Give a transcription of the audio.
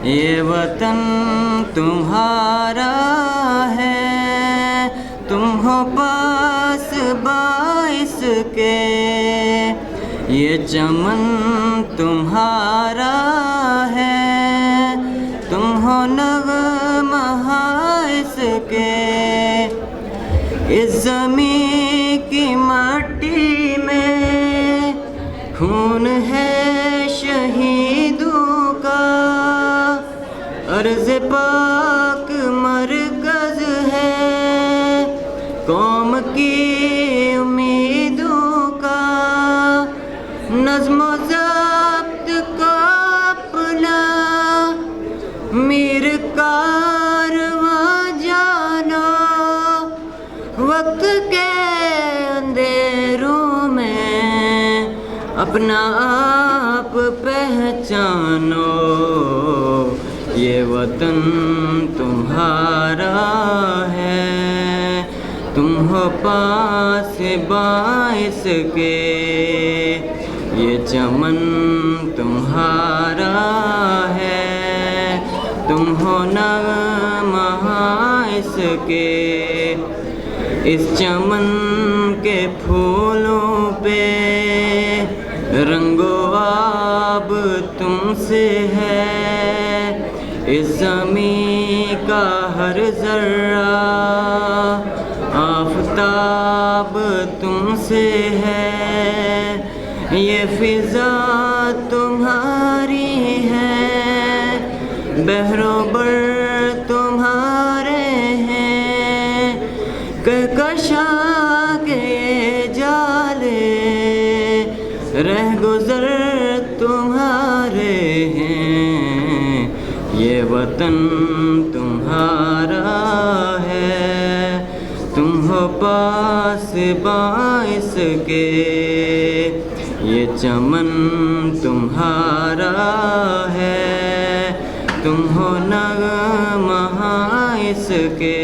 ये वतन तुम्हारा है, तुम हो पास बाइस के। ये चमन तुम्हारा है, तुम हो नग़मा इसके। इस ज़मीं की मिट्टी में खून है शहीदों का, अर्ज़ पाक मरकज़ है कौम की उम्मीदों का। नज़्म ज़ब्त का अपना मीर कारवां जानो, वक्त के अंधेरों में अपना आप पहचानो। ये वतन तुम्हारा है, तुम हो पास बाइस के। ये चमन तुम्हारा है, तुम हो नग़मा इसके। इस चमन के फूलों पे रंगो आब तुमसे है, इस ज़मीं का हर ज़र्रा आफ़ताब तुमसे है। ये फ़िज़ा तुम्हारी है, बहरों तुम्हारे हैं, कहकशा के जाले रह गुज़र तुम्हारे हैं। ये वतन तुम्हारा है, तुम हो पास बाइस के। ये चमन तुम्हारा है, तुम हो नग़मा इसके।